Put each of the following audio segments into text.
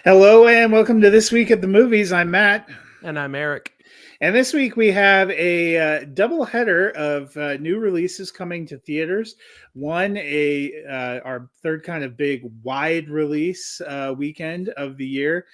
Hello and welcome to This Week at the Movies. I'm Matt. And I'm Eric. And this week we have a double header of new releases coming to theaters. One, our third kind of big wide release weekend of the year.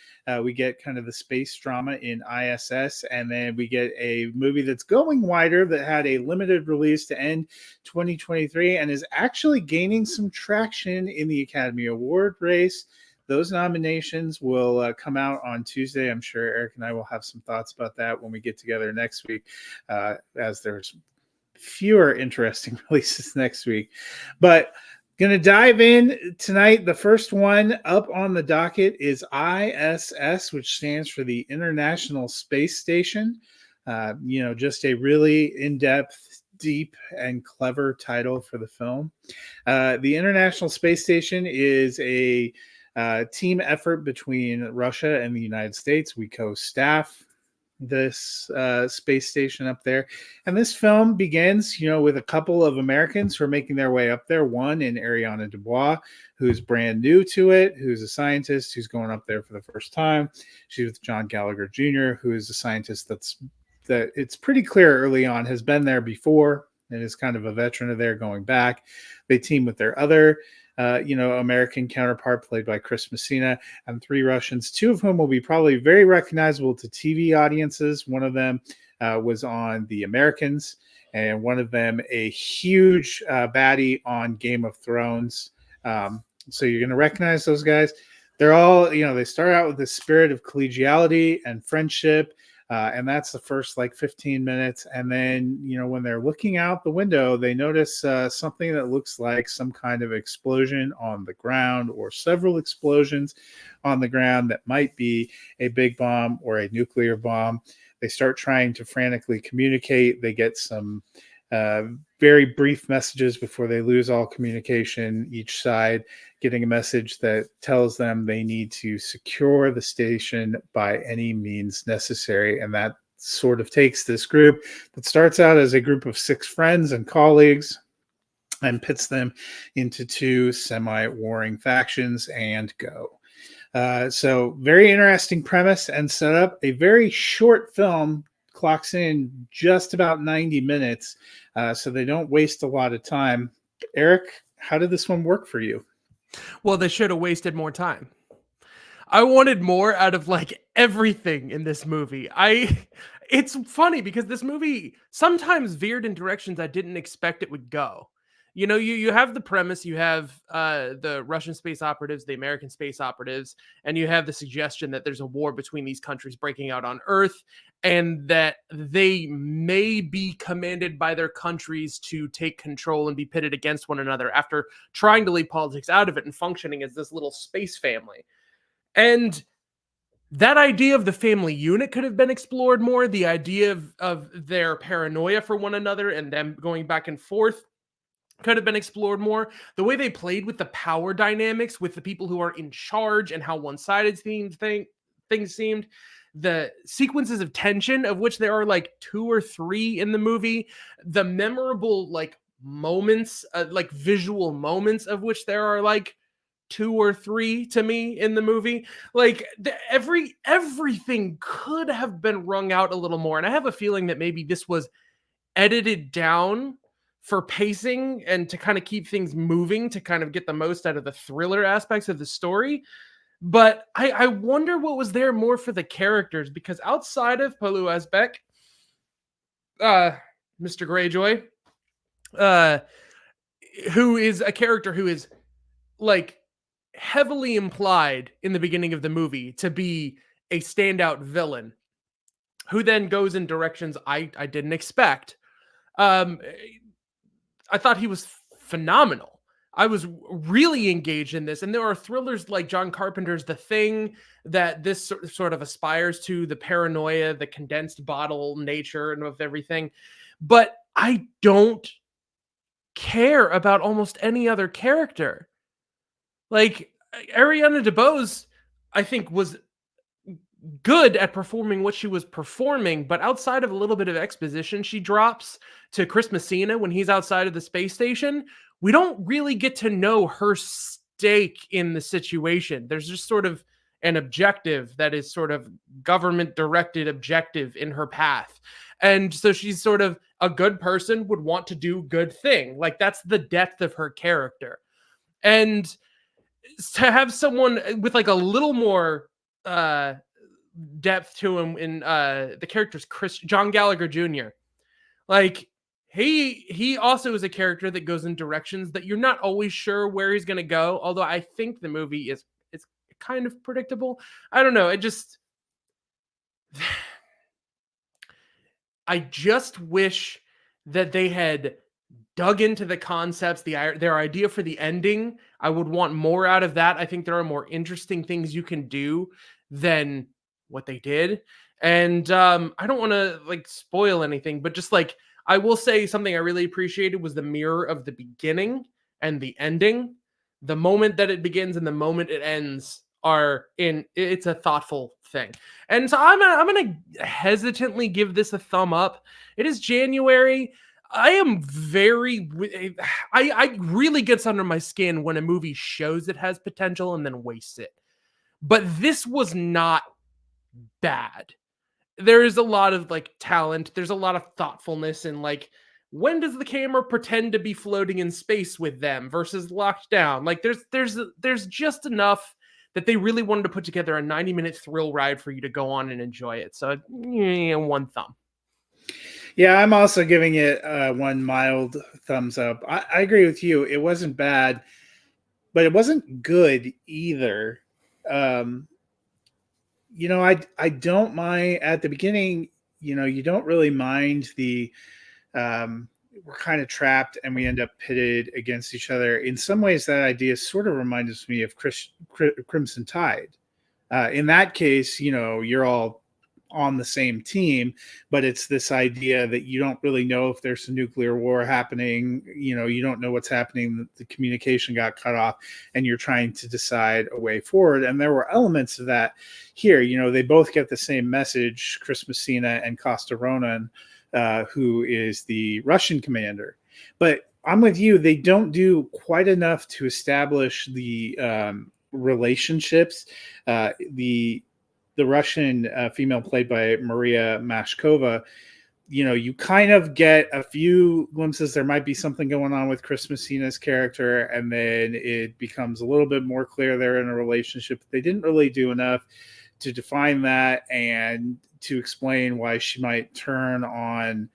We get kind of the space drama in I.S.S. And then we get a movie that's going wider that had a limited release to end 2023 and is actually gaining some traction in the Academy Award race. Those nominations will come out on Tuesday. I'm sure Eric and I will have some thoughts about that when we get together next week, as there's fewer interesting releases next week. But going to dive in tonight. The first one up on the docket is I.S.S., which stands for the International Space Station. Just a really in-depth, deep, and clever title for the film. The International Space Station is a team effort between Russia and the United States. We co-staff this space station up there. And this film begins, with a couple of Americans who are making their way up there. One in Ariana Dubois, who's brand new to it, who's a scientist who's going up there for the first time. She's with John Gallagher Jr., who is a scientist that it's pretty clear early on has been there before and is kind of a veteran of there going back. They team with their other American counterpart played by Chris Messina, and three Russians, two of whom will be probably very recognizable to TV audiences. One of them was on The Americans, and one of them a huge baddie on Game of Thrones. So you're going to recognize those guys. They're all, they start out with this spirit of collegiality and friendship. And that's the first 15 minutes. And then, when they're looking out the window, they notice something that looks like some kind of explosion on the ground or several explosions on the ground that might be a big bomb or a nuclear bomb. They start trying to frantically communicate. They get some very brief messages before they lose all communication, each side getting a message that tells them they need to secure the station by any means necessary. And that sort of takes this group that starts out as a group of 6 friends and colleagues and pits them into 2 semi-warring factions and go. So very interesting premise and setup. A very short film, clocks in just about 90 minutes, so they don't waste a lot of time. Eric, how did this one work for you? Well, they should have wasted more time. I wanted more out of everything in this movie. It's funny because this movie sometimes veered in directions I didn't expect it would go. You have the premise, you have the Russian space operatives, the American space operatives, and you have the suggestion that there's a war between these countries breaking out on Earth, and that they may be commanded by their countries to take control and be pitted against one another after trying to leave politics out of it and functioning as this little space family. And that idea of the family unit could have been explored more. The idea of their paranoia for one another and them going back and forth could have been explored more. The way they played with the power dynamics with the people who are in charge and how one-sided things seemed. The sequences of tension, of which there are 2 or 3 in the movie. The memorable moments, visual moments, of which there are 2 or 3 to me in the movie. Everything could have been wrung out a little more. And I have a feeling that maybe this was edited down for pacing and to kind of keep things moving, to kind of get the most out of the thriller aspects of the story. But I wonder what was there more for the characters, because outside of Paul Özbek, Mr. Greyjoy, who is a character who is heavily implied in the beginning of the movie to be a standout villain, who then goes in directions I didn't expect. I thought he was phenomenal. I was really engaged in this. And there are thrillers like John Carpenter's The Thing that this sort of aspires to, the paranoia, the condensed bottle nature and of everything. But I don't care about almost any other character. Ariana DeBose, I think, was good at performing what she was performing, but outside of a little bit of exposition she drops to Chris Messina when he's outside of the space station, we don't really get to know her stake in the situation. There's just sort of an objective that is sort of government directed objective in her path. And so she's sort of a good person would want to do good thing. Like that's the depth of her character. And to have someone with like a little more uh depth to him in the character's John Gallagher Jr. Like he also is a character that goes in directions that you're not always sure where he's going to go, although I think the movie is it's kind of predictable. I don't know, it just I just wish that they had dug into the concepts, their idea for the ending. I would want more out of that. I think there are more interesting things you can do than what they did. And I don't want to like spoil anything, but just like I will say something I really appreciated was the mirror of the beginning and the ending. The moment that it begins and the moment it ends are in it's a thoughtful thing. And so I'm gonna hesitantly give this a thumb up. It is January. I am very I really gets under my skin when a movie shows it has potential and then wastes it. But this was not bad. There is a lot of like talent, there's a lot of thoughtfulness, and like when does the camera pretend to be floating in space with them versus locked down? Like there's just enough that they really wanted to put together a 90-minute thrill ride for you to go on and enjoy it. So yeah, one thumb. Yeah, I'm also giving it one mild thumbs up. I agree with you. It wasn't bad, but it wasn't good either. Um, I don't mind at the beginning. You don't really mind the we're kind of trapped and we end up pitted against each other. In some ways, that idea sort of reminds me of Crimson Tide. In that case, you're all on the same team, but it's this idea that you don't really know if there's a nuclear war happening. You don't know what's happening. The communication got cut off, and you're trying to decide a way forward. And there were elements of that here. They both get the same message, Chris Messina and Costa Ronan, who is the Russian commander. But I'm with you. They don't do quite enough to establish the relationships. The Russian female played by Maria Mashkova, you kind of get a few glimpses. There might be something going on with Chris Messina's character, and then it becomes a little bit more clear they're in a relationship. They didn't really do enough to define that and to explain why she might turn on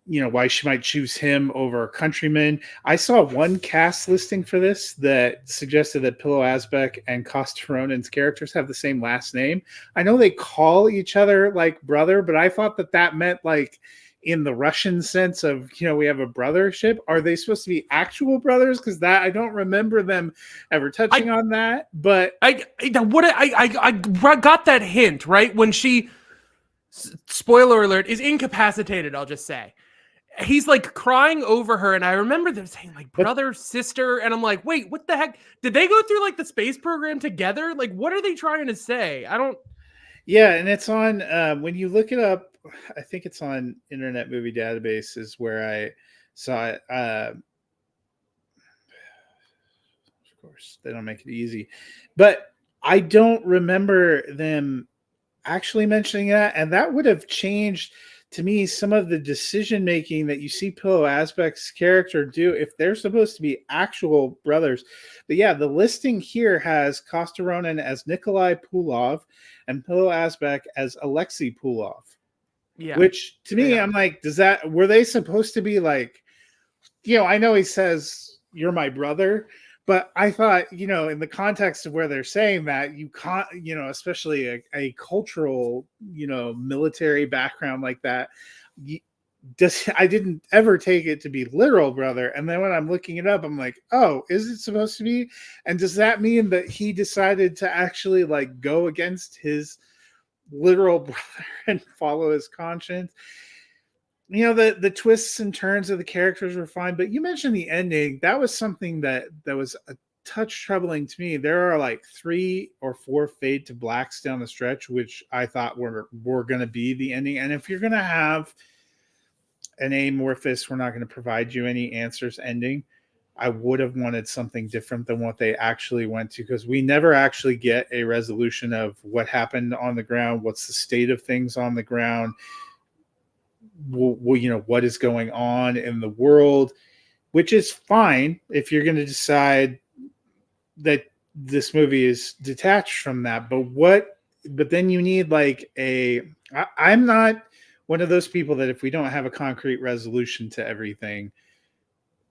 why she might choose him over a countryman. I saw one cast listing for this that suggested that Pillow Asbeck and Costa Ronan's characters have the same last name. I know they call each other like brother, but I thought that meant like in the Russian sense of, we have a brothership. Are they supposed to be actual brothers? Because that I don't remember them ever touching on that. But I got that hint right when she, spoiler alert, is incapacitated. I'll just say he's like crying over her, and I remember them saying like brother, sister, and I'm like, wait, what the heck? Did they go through like the space program together? Like, what are they trying to say? I don't. Yeah, and it's on when you look it up. I think it's on Internet Movie Database is where I saw it. Of course, they don't make it easy, but I don't remember them actually mentioning that, and that would have changed to me some of the decision making that you see Pillow Asbeck's character do if they're supposed to be actual brothers. But yeah, the listing here has Costa Ronan as Nikolai Pulov and Pillow Asbeck as Alexei Pulov. Yeah. Which to me, I'm like, were they supposed to be like, I know he says you're my brother, but I thought, in the context of where they're saying that, you can't, especially a cultural, military background like that, I didn't ever take it to be literal brother. And then when I'm looking it up, I'm like, oh, is it supposed to be? And does that mean that he decided to actually like go against his literal brother and follow his conscience? The twists and turns of the characters were fine, but you mentioned the ending. That was something that was a touch troubling to me. There are like 3 or 4 fade to blacks down the stretch, which I thought were going to be the ending. And if you're going to have an amorphous, we're not going to provide you any answers ending, I would have wanted something different than what they actually went to, because we never actually get a resolution of what happened on the ground, what's the state of things on the ground, what is going on in the world, which is fine if you're going to decide that this movie is detached from that. But then you need like I'm not one of those people that if we don't have a concrete resolution to everything,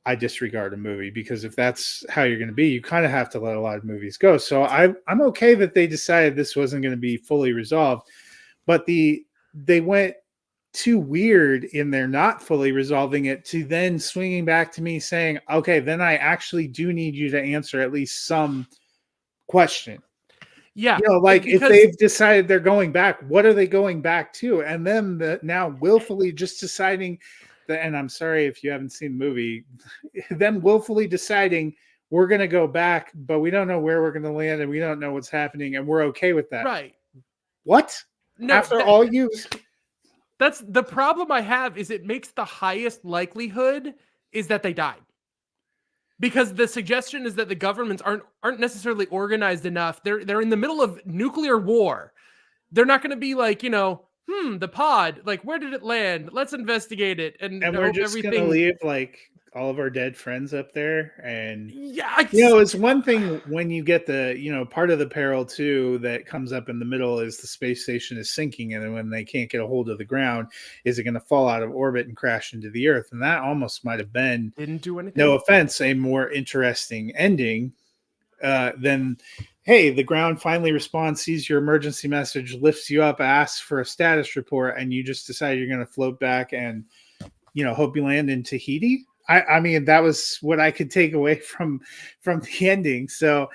I disregard a movie, because if that's how you're going to be, you kind of have to let a lot of movies go. So I'm okay that they decided this wasn't going to be fully resolved, but they went too weird in their not fully resolving it to then swinging back to me saying, okay, then I actually do need you to answer at least some question. Yeah, Like if because they've decided they're going back, what are they going back to? And then now willfully just deciding that, and I'm sorry if you haven't seen the movie, them willfully deciding we're going to go back, but we don't know where we're going to land and we don't know what's happening and we're okay with that. right. What? No, After all you that's the problem I have, is it makes the highest likelihood is that they died. Because the suggestion is that the governments aren't necessarily organized enough. They're in the middle of nuclear war. They're not going to be like, the pod, like, where did it land? Let's investigate it and and we're hope just going to everything. leave like all of our dead friends up there. And Yeah, it's one thing when you get part of the peril too that comes up in the middle is the space station is sinking, and then when they can't get a hold of the ground, is it going to fall out of orbit and crash into the earth? And that almost might have been, didn't do no anything. offense, a more interesting ending than, hey, the ground finally responds, sees your emergency message, lifts you up, asks for a status report, and you just decide you're going to float back and hope you land in Tahiti. I mean, that was what I could take away from the ending. So,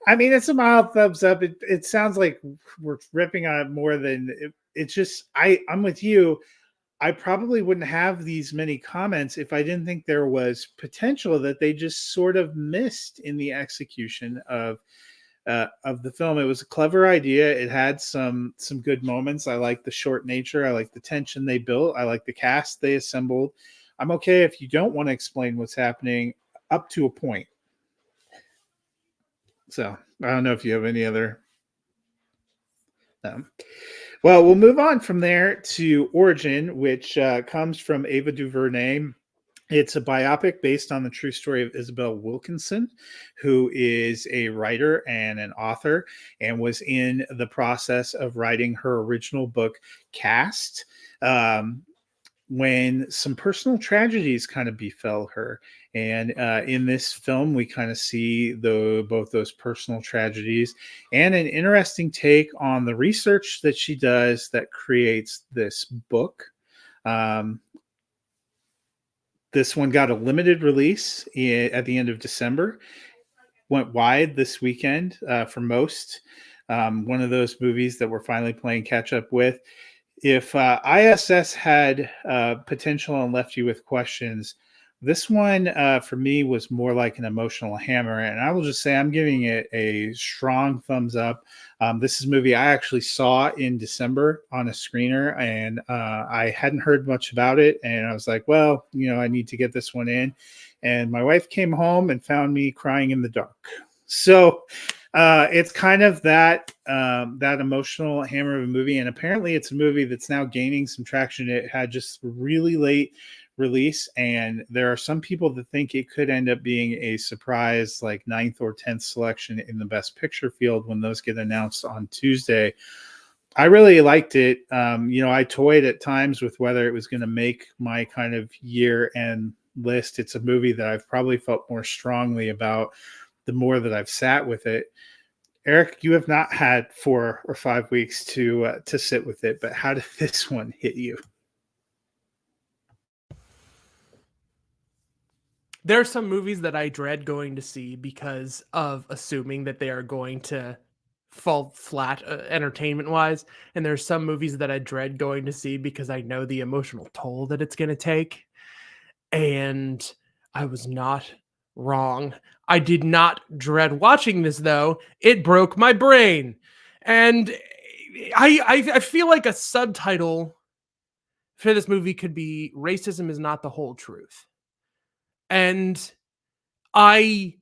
I mean, it's a mild thumbs up. It sounds like we're ripping on it more than it's just. I'm with you. I probably wouldn't have these many comments if I didn't think there was potential that they just sort of missed in the execution of the film. It was a clever idea. It had some good moments. I like the short nature. I like the tension they built. I like the cast they assembled. I'm okay if you don't want to explain what's happening up to a point. So I don't know if you have any other. Well, we'll move on from there to Origin, which comes from Ava DuVernay. It's a biopic based on the true story of Isabel Wilkinson, who is a writer and an author and was in the process of writing her original book, Cast, when some personal tragedies kind of befell her. And in this film, we kind of see both those personal tragedies and an interesting take on the research that she does that creates this book. Um, this one got a limited release at the end of December. Went wide this weekend for most. One of those movies that we're finally playing catch up with. If I.S.S. had potential and left you with questions, this one for me was more like an emotional hammer. And I will just say I'm giving it a strong thumbs up. This is a movie I actually saw in December on a screener, and I hadn't heard much about it. And I was like, well, I need to get this one in. And my wife came home and found me crying in the dark. So it's kind of that emotional hammer of a movie, and apparently it's a movie that's now gaining some traction. It had just really late release, and there are some people that think it could end up being a surprise, like 9th or 10th selection in the Best Picture field when those get announced on Tuesday. I really liked it. I toyed at times with whether it was going to make my kind of year end list. It's a movie that I've probably felt more strongly about the more that I've sat with it. Eric, you have not had 4 or 5 weeks to sit with it, but how did this one hit you? There are some movies that I dread going to see because of assuming that they are going to fall flat entertainment wise. And there's some movies that I dread going to see because I know the emotional toll that it's going to take. And I was not wrong. I did not dread watching this though. It broke my brain. And I feel like a subtitle for this movie could be "Racism is not the whole truth." And I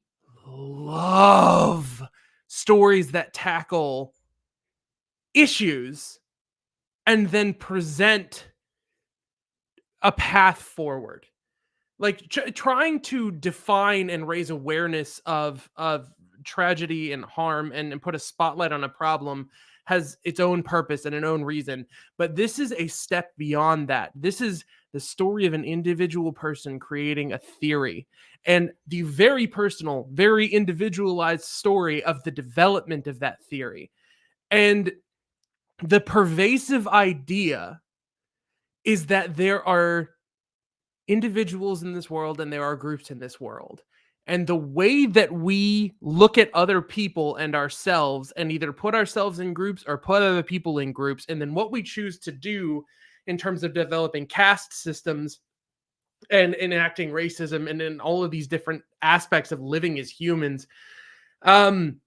love stories that tackle issues and then present a path forward. Like trying to define and raise awareness of tragedy and harm, and put a spotlight on a problem has its own purpose and an own reason, but this is a step beyond that. This is the story of an individual person creating a theory, and the very personal, very individualized story of the development of that theory, and the pervasive idea is that there are individuals in this world and there are groups in this world. And the way that we look at other people and ourselves, and either put ourselves in groups or put other people in groups, and then what we choose to do in terms of developing caste systems and enacting racism and in all of these different aspects of living as humans. Um,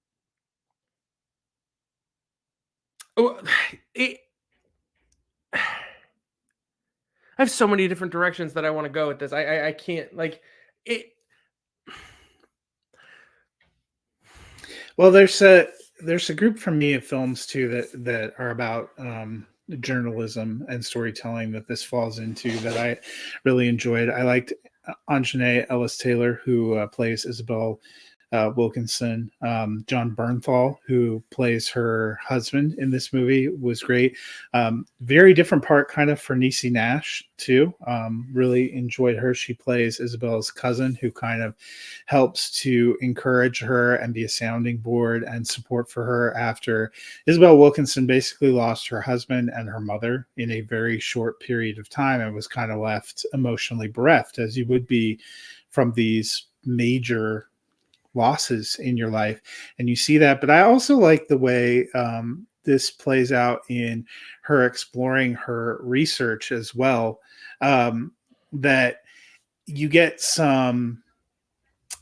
oh, it, I have so many different directions that I want to go with this. I can't like it. Well, there's a group for me of films too that are about journalism and storytelling that this falls into that I really enjoyed. I liked Anjanae Ellis Taylor, who plays Isabel Wilkinson. John Bernthal, who plays her husband in this movie, was great. Very different part, kind of, for Niecy Nash too. Really enjoyed her. She plays Isabel's cousin, who kind of helps to encourage her and be a sounding board and support for her after Isabel Wilkinson basically lost her husband and her mother in a very short period of time and was kind of left emotionally bereft, as you would be from these major losses in your life, and you see that. But I also like the way this plays out in her exploring her research as well, that you get some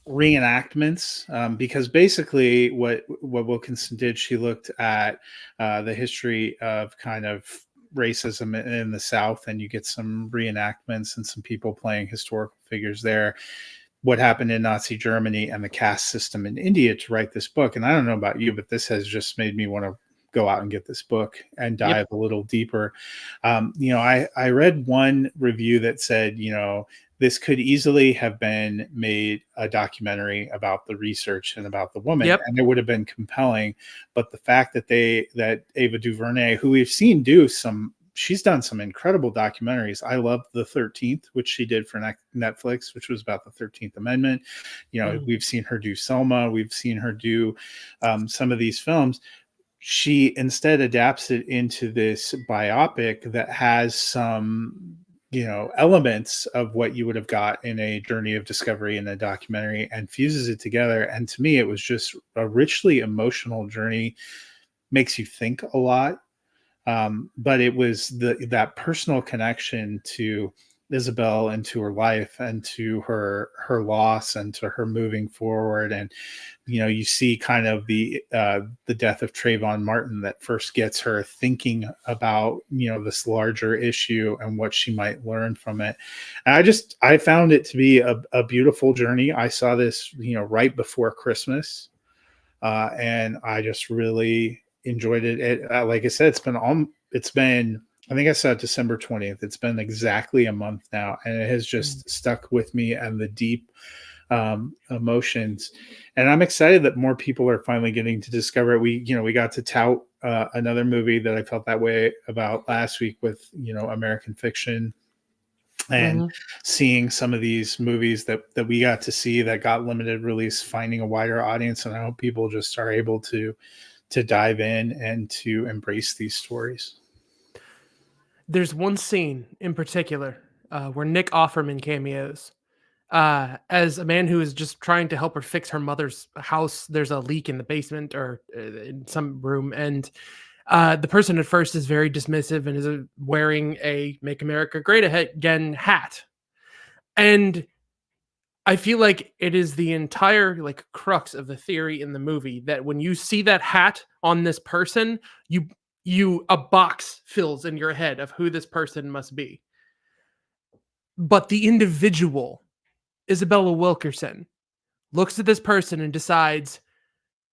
reenactments, because basically what Wilkinson did, she looked at the history of kind of racism in the South, and you get some reenactments and some people playing historical figures there, what happened in Nazi Germany and the caste system in India, to write this book. And I don't know about you, but this has just made me want to go out and get this book and Yep. dive a little deeper. I read one review that said, this could easily have been made a documentary about the research and about the woman, Yep. and it would have been compelling. But the fact that Ava DuVernay, who we've seen do some, she's done some incredible documentaries. I love The 13th, which she did for Netflix, which was about the 13th Amendment. Mhm. We've seen her do Selma. We've seen her do some of these films. She instead adapts it into this biopic that has some, elements of what you would have got in a journey of discovery in a documentary, and fuses it together. And to me, it was just a richly emotional journey, makes you think a lot. But it was that personal connection to Isabel and to her life and to her loss and to her moving forward. And you see kind of the death of Trayvon Martin that first gets her thinking about this larger issue and what she might learn from it. And I found it to be a beautiful journey. I saw this right before Christmas, and I just really enjoyed it. Like I said, it's been, I think I saw it December 20th. It's been exactly a month now, and it has Mm. just stuck with me, and the deep emotions. And I'm excited that more people are finally getting to discover it. We got to tout another movie that I felt that way about last week with American Fiction, and Mhm. seeing some of these movies that we got to see that got limited release finding a wider audience. And I hope people just are able to dive in and to embrace these stories. There's one scene in particular where Nick Offerman cameos as a man who is just trying to help her fix her mother's house. There's a leak in the basement or in some room, and the person at first is very dismissive and is wearing a "Make America Great Again" hat, and I feel like it is the entire like crux of the theory in the movie that when you see that hat on this person, you a box fills in your head of who this person must be. But the individual, Isabella Wilkerson, looks at this person and decides,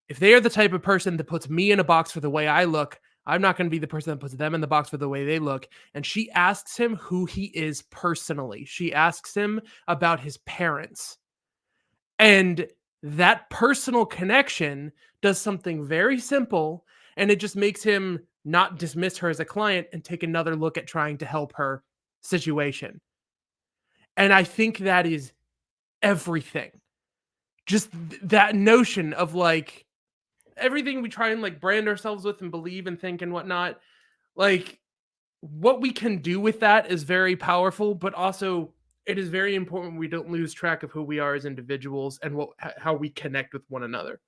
if they are the type of person that puts me in a box for the way I look, I'm not going to be the person that puts them in the box for the way they look. And she asks him who he is personally. She asks him about his parents. And that personal connection does something very simple. And it just makes him not dismiss her as a client and take another look at trying to help her situation. And I think that is everything. Just that notion of like, everything we try and like brand ourselves with and believe and think and whatnot, like what we can do with that is very powerful, but also it is very important we don't lose track of who we are as individuals and how we connect with one another.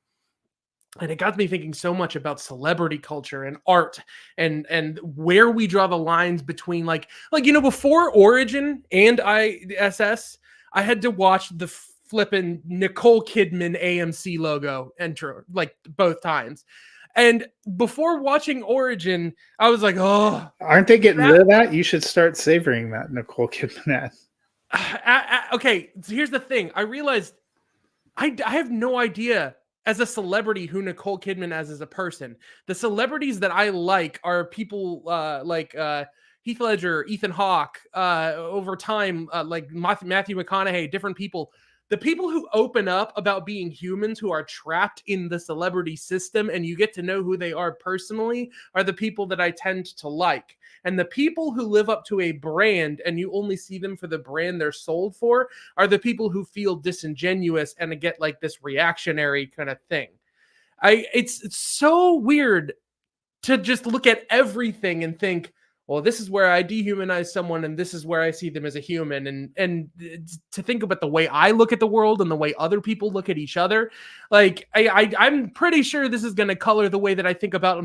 And it got me thinking so much about celebrity culture and art and where we draw the lines between before Origin and I.S.S. I had to watch the flippin' Nicole Kidman AMC logo enter like both times. And before watching Origin, I was like, oh, Aren't they getting that rid of that? You should start savoring that Nicole Kidman ad. okay, so here's the thing. I realized I have no idea as a celebrity who Nicole Kidman as a person. The celebrities that I like are people Heath Ledger, Ethan Hawke, over time, like Matthew McConaughey, different people. The people who open up about being humans who are trapped in the celebrity system and you get to know who they are personally are the people that I tend to like. And the people who live up to a brand and you only see them for the brand they're sold for are the people who feel disingenuous and get like this reactionary kind of thing. It's so weird to just look at everything and think, well, this is where I dehumanize someone and this is where I see them as a human. And to think about the way I look at the world and the way other people look at each other, like I'm pretty sure this is going to color the way that I think about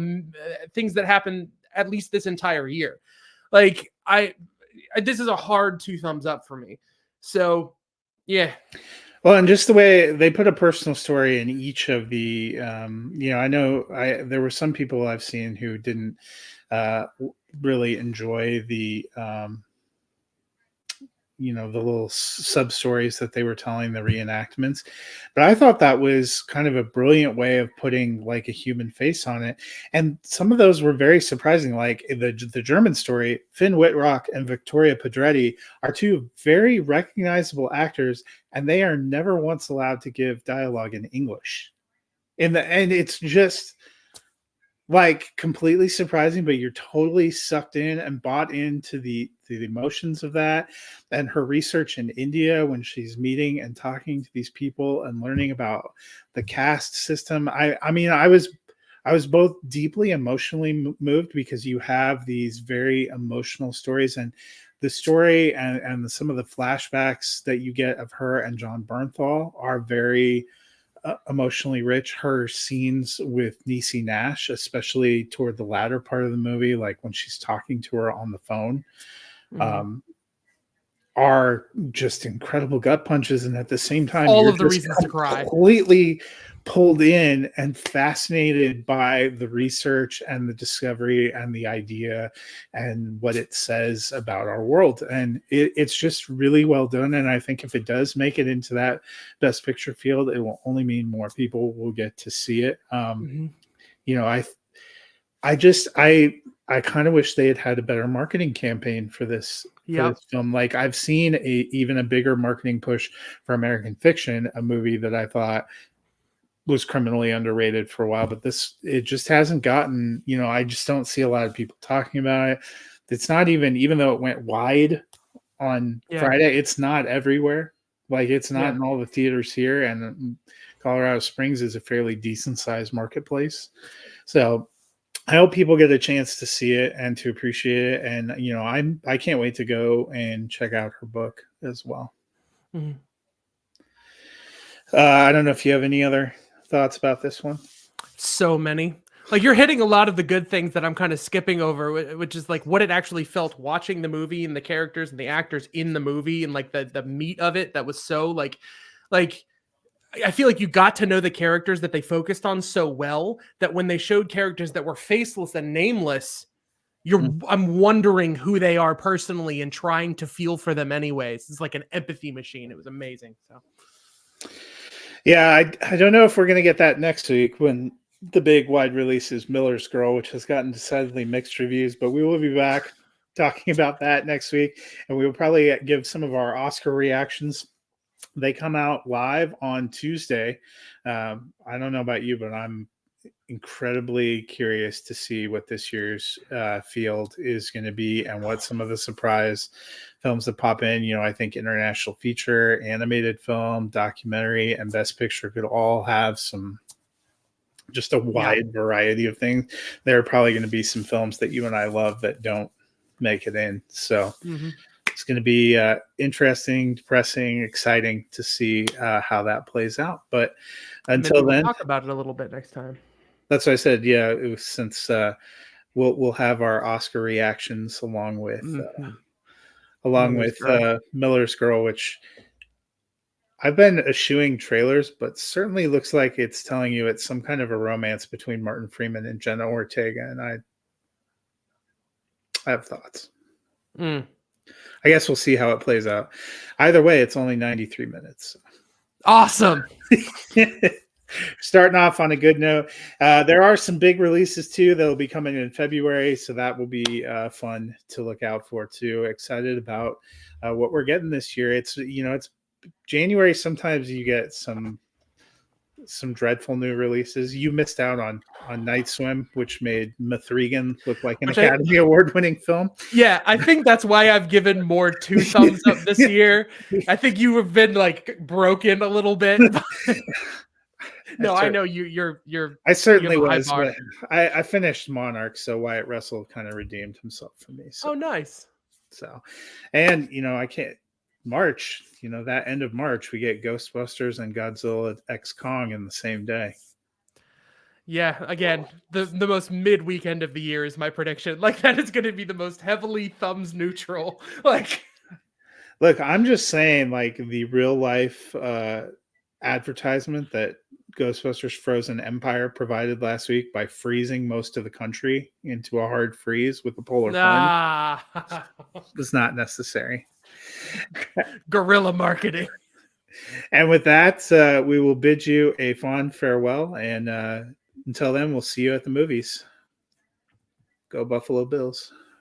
things that happen at least this entire year. Like this is a hard 2 thumbs up for me. So yeah. Well, and just the way they put a personal story in each of the, I know there were some people I've seen who didn't really enjoy the little sub stories that they were telling, the reenactments, but I thought that was kind of a brilliant way of putting like a human face on it. And some of those were very surprising, like the German story. Finn Wittrock and Victoria Pedretti are two very recognizable actors, and they are never once allowed to give dialogue in English. And it's just like completely surprising, but you're totally sucked in and bought into the emotions of that. And her research in India when she's meeting and talking to these people and learning about the caste system. I mean, I was both deeply emotionally moved because you have these very emotional stories, and the story and some of the flashbacks that you get of her and John Bernthal are very emotionally rich. Her scenes with Niecy Nash, especially toward the latter part of the movie, like when she's talking to her on the phone, um, are just incredible gut punches. And at the same time, All you're of the just reasons to cry. completely pulled in and fascinated by the research and the discovery and the idea and what it says about our world. And it's just really well done. And I think if it does make it into that best picture field, it will only mean more people will get to see it. You know, I kind of wish they had a better marketing campaign for this film. Like I've seen even a bigger marketing push for American Fiction, a movie that I thought was criminally underrated for a while, but it just hasn't gotten, I just don't see a lot of people talking about it. It's not even though it went wide on Friday, it's not everywhere. Like it's not in all the theaters here, and Colorado Springs is a fairly decent sized marketplace. So I hope people get a chance to see it and to appreciate it. And I can't wait to go and check out her book as well. I don't know if you have any other thoughts about this one. So many. Like you're hitting a lot of the good things that I'm kind of skipping over, which is like what it actually felt watching the movie and the characters and the actors in the movie and like the meat of it that was so like I feel like you got to know the characters that they focused on so well that when they showed characters that were faceless and nameless, I'm wondering who they are personally and trying to feel for them anyways. It's like an empathy machine. It was amazing. So Yeah, I don't know if we're going to get that next week when the big wide release is Miller's Girl, which has gotten decidedly mixed reviews, but we will be back talking about that next week. And we will probably give some of our Oscar reactions. They come out live on Tuesday. I don't know about you, but I'm incredibly curious to see what this year's field is going to be and what some of the surprise films that pop in. You know, I think international feature, animated film, documentary, and best picture could all have some just a Yeah. wide variety of things. There are probably going to be some films that you and I love that don't make it in. So Hmm. it's going to be interesting, depressing, exciting to see how that plays out. But And maybe until we'll then, talk about it a little bit next time. that's what I said. Yeah, it was since we'll have our Oscar reactions Hmm. along Miller's with Girl. Miller's Girl, which I've been eschewing trailers, but certainly looks like it's telling you it's some kind of a romance between Martin Freeman and Jenna Ortega, and I have thoughts. Mm. I guess we'll see how it plays out. Either way, it's only 93 minutes. Awesome. Starting off on a good note. There are some big releases too that will be coming in February, so that will be fun to look out for too. Excited about what we're getting this year. It's January. Sometimes you get some dreadful new releases. You missed out on Night Swim, which made Mithrigan look like an Which I Academy Award winning film. Yeah, I think that's why I've given more 2 thumbs up this year. I think you have been like broken a little bit. I, No, I cer- know you're I you have certainly a high was, bar. but I finished Monarch, so Wyatt Russell kind of redeemed himself for me. So Oh, nice. So, and I can't. March, that end of March, we get Ghostbusters and Godzilla X Kong in the same day. Yeah, again, the most mid weekend of the year is my prediction. Like that is going to be the most heavily thumbs neutral. Like Look, I'm just saying, like the real life advertisement that Ghostbusters Frozen Empire provided last week by freezing most of the country into a hard freeze with a polar plunge nah. was not necessary. Guerrilla marketing. And with that, we will bid you a fond farewell. And until then, we'll see you at the movies. Go Buffalo Bills.